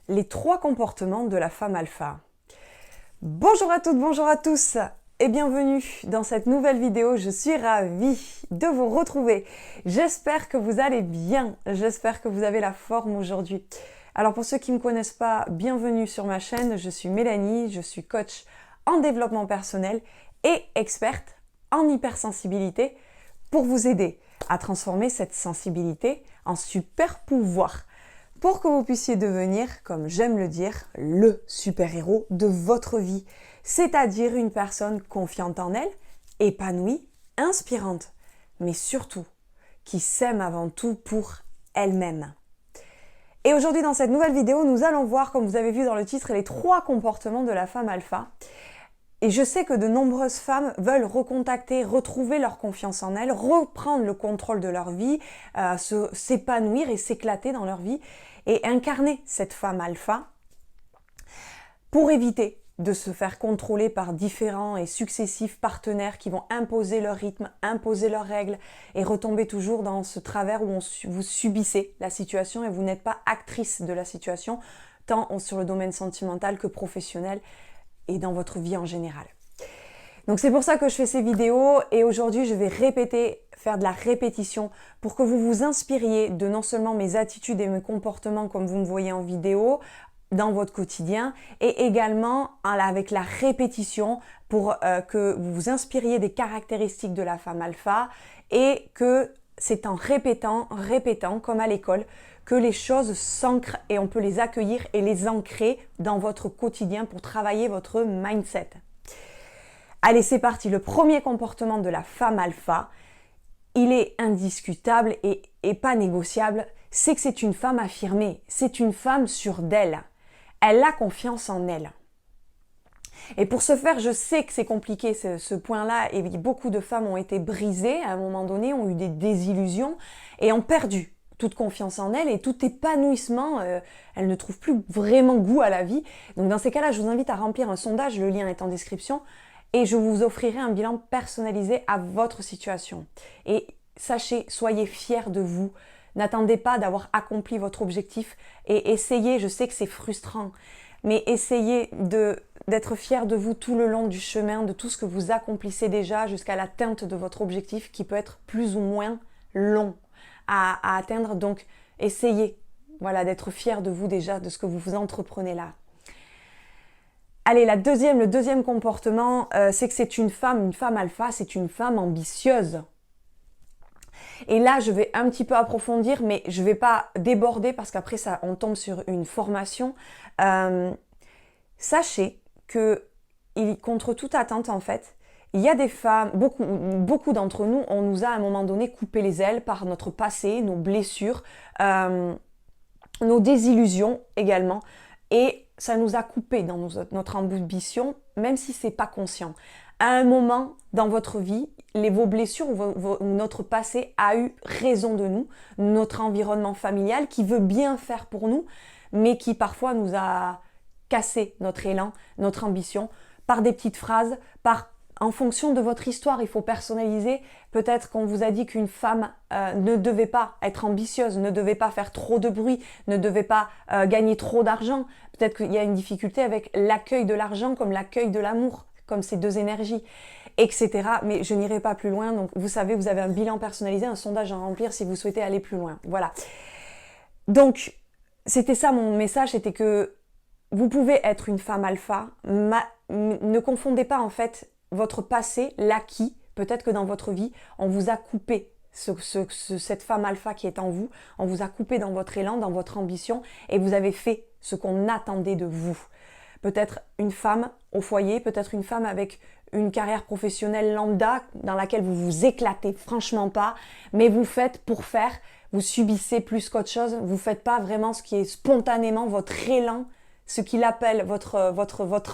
les 3 comportements de la femme alpha. Bonjour à toutes, bonjour à tous et bienvenue dans cette nouvelle vidéo. Je suis ravie de vous retrouver. J'espère que vous allez bien, j'espère que vous avez la forme aujourd'hui. Alors pour ceux qui ne me connaissent pas, bienvenue sur ma chaîne. Je suis Mélanie, je suis coach en développement personnel et experte en hypersensibilité pour vous aider à transformer cette sensibilité en super pouvoir pour que vous puissiez devenir, comme j'aime le dire, le super-héros de votre vie, c'est-à-dire une personne confiante en elle, épanouie, inspirante, mais surtout qui s'aime avant tout pour elle-même. Et aujourd'hui, dans cette nouvelle vidéo, nous allons voir, comme vous avez vu dans le titre, les 3 comportements de la femme alpha. Et je sais que de nombreuses femmes veulent recontacter, retrouver leur confiance en elles, reprendre le contrôle de leur vie, s'épanouir et s'éclater dans leur vie et incarner cette femme alpha pour éviter de se faire contrôler par différents et successifs partenaires qui vont imposer leur rythme, imposer leurs règles et retomber toujours dans ce travers où vous subissez la situation et vous n'êtes pas actrice de la situation, tant sur le domaine sentimental que professionnel et dans votre vie en général. Donc c'est pour ça que je fais ces vidéos et aujourd'hui je vais faire de la répétition pour que vous vous inspiriez de non seulement mes attitudes et mes comportements comme vous me voyez en vidéo dans votre quotidien et également avec la répétition pour que vous vous inspiriez des caractéristiques de la femme alpha et que c'est en répétant comme à l'école que les choses s'ancrent et on peut les accueillir et les ancrer dans votre quotidien pour travailler votre mindset. Allez, c'est parti. Le premier comportement de la femme alpha, il est indiscutable et pas négociable, c'est que c'est une femme affirmée, c'est une femme sûre d'elle. Elle a confiance en elle. Et pour ce faire, je sais que c'est compliqué ce point-là et beaucoup de femmes ont été brisées à un moment donné, ont eu des désillusions et ont perdu toute confiance en elle et tout épanouissement, elle ne trouve plus vraiment goût à la vie. Donc dans ces cas-là, je vous invite à remplir un sondage, le lien est en description, et je vous offrirai un bilan personnalisé à votre situation. Et sachez, soyez fiers de vous, n'attendez pas d'avoir accompli votre objectif et essayez, je sais que c'est frustrant, mais essayez d'être fiers de vous tout le long du chemin, de tout ce que vous accomplissez déjà jusqu'à l'atteinte de votre objectif qui peut être plus ou moins long à atteindre. Donc, essayez d'être fiers de vous déjà, de ce que vous entreprenez là. Allez, le deuxième comportement, c'est que c'est une femme alpha, c'est une femme ambitieuse. Et là, je vais un petit peu approfondir, mais je ne vais pas déborder parce qu'après, on tombe sur une formation. Sachez que, contre toute attente, en fait, il y a des femmes, beaucoup d'entre nous, on nous a à un moment donné coupé les ailes par notre passé, nos blessures, nos désillusions également. Et ça nous a coupé dans notre ambition, même si ce n'est pas conscient. À un moment dans votre vie, vos blessures ou notre passé a eu raison de nous, notre environnement familial qui veut bien faire pour nous, mais qui parfois nous a cassé notre élan, notre ambition, par des petites phrases, en fonction de votre histoire, il faut personnaliser. Peut-être qu'on vous a dit qu'une femme ne devait pas être ambitieuse, ne devait pas faire trop de bruit, ne devait pas gagner trop d'argent. Peut-être qu'il y a une difficulté avec l'accueil de l'argent comme l'accueil de l'amour, comme ces deux énergies, etc. Mais je n'irai pas plus loin. Donc vous savez, vous avez un bilan personnalisé, un sondage à remplir si vous souhaitez aller plus loin. Voilà. Donc, c'était ça mon message, c'était que vous pouvez être une femme alpha. Ne confondez pas en fait votre passé, l'acquis, peut-être que dans votre vie, on vous a coupé cette femme alpha qui est en vous, on vous a coupé dans votre élan, dans votre ambition, et vous avez fait ce qu'on attendait de vous. Peut-être une femme au foyer, peut-être une femme avec une carrière professionnelle lambda dans laquelle vous vous éclatez franchement pas, mais vous faites pour faire, vous subissez plus qu'autre chose, vous faites pas vraiment ce qui est spontanément votre élan, ce qu'il appelle votre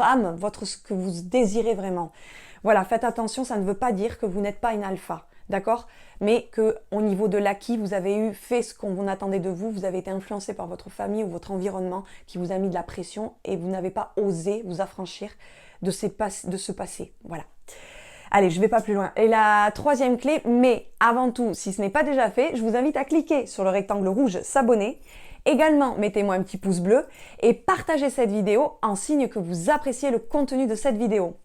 âme, ce que vous désirez vraiment. Voilà, faites attention, ça ne veut pas dire que vous n'êtes pas une alpha, d'accord? Mais qu'au niveau de l'acquis, vous avez fait ce qu'on attendait de vous, vous avez été influencé par votre famille ou votre environnement qui vous a mis de la pression et vous n'avez pas osé vous affranchir de ce passé. Voilà. Allez, je ne vais pas plus loin. Et la troisième clé, mais avant tout, si ce n'est pas déjà fait, je vous invite à cliquer sur le rectangle rouge « S'abonner » Également, mettez-moi un petit pouce bleu et partagez cette vidéo en signe que vous appréciez le contenu de cette vidéo.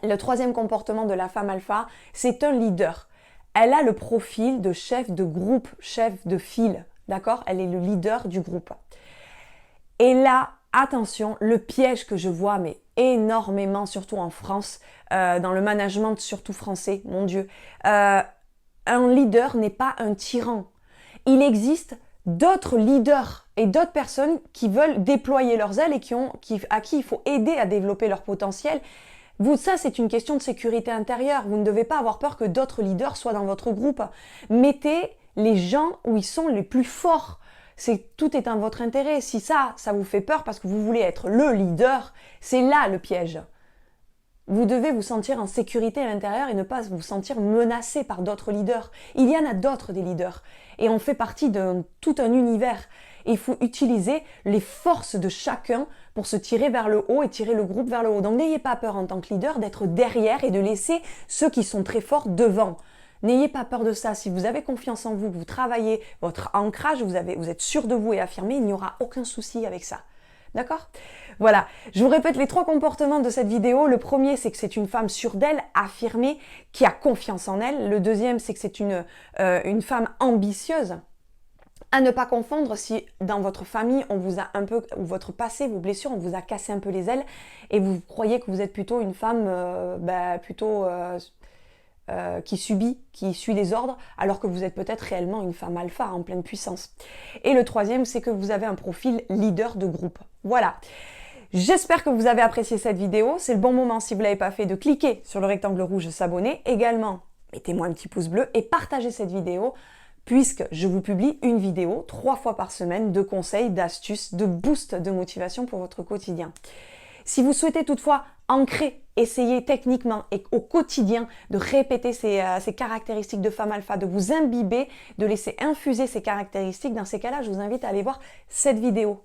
Le troisième comportement de la femme alpha, c'est un leader. Elle a le profil de chef de groupe, chef de file, d'accord? Elle est le leader du groupe. Et là, attention, le piège que je vois, mais énormément, surtout en France, dans le management, surtout français, mon Dieu, un leader n'est pas un tyran. Il existe d'autres leaders et d'autres personnes qui veulent déployer leurs ailes et à qui il faut aider à développer leur potentiel. Ça, c'est une question de sécurité intérieure. Vous ne devez pas avoir peur que d'autres leaders soient dans votre groupe. Mettez les gens où ils sont les plus forts. Tout est en votre intérêt. Si ça vous fait peur parce que vous voulez être le leader, c'est là le piège. Vous devez vous sentir en sécurité à l'intérieur et ne pas vous sentir menacé par d'autres leaders. Il y en a d'autres des leaders. Et on fait partie de tout un univers. Et il faut utiliser les forces de chacun pour se tirer vers le haut et tirer le groupe vers le haut. Donc n'ayez pas peur en tant que leader d'être derrière et de laisser ceux qui sont très forts devant. N'ayez pas peur de ça. Si vous avez confiance en vous, que vous travaillez votre ancrage, vous êtes sûr de vous et affirmé, il n'y aura aucun souci avec ça. D'accord? Voilà, je vous répète les 3 comportements de cette vidéo. Le premier, c'est que c'est une femme sûre d'elle, affirmée, qui a confiance en elle. Le deuxième, c'est que c'est une femme ambitieuse. À ne pas confondre si dans votre famille, on vous a un peu, ou votre passé, vos blessures, on vous a cassé un peu les ailes et vous croyez que vous êtes plutôt une femme qui subit, qui suit les ordres, alors que vous êtes peut-être réellement une femme alpha en pleine puissance. Et le troisième, c'est que vous avez un profil leader de groupe. Voilà. J'espère que vous avez apprécié cette vidéo. C'est le bon moment, si vous ne l'avez pas fait, de cliquer sur le rectangle rouge s'abonner. Également, mettez-moi un petit pouce bleu et partagez cette vidéo puisque je vous publie une vidéo 3 fois par semaine de conseils, d'astuces, de boost de motivation pour votre quotidien. Si vous souhaitez toutefois ancrer, essayer techniquement et au quotidien de répéter ces caractéristiques de femme alpha, de vous imbiber, de laisser infuser ces caractéristiques, dans ces cas-là, je vous invite à aller voir cette vidéo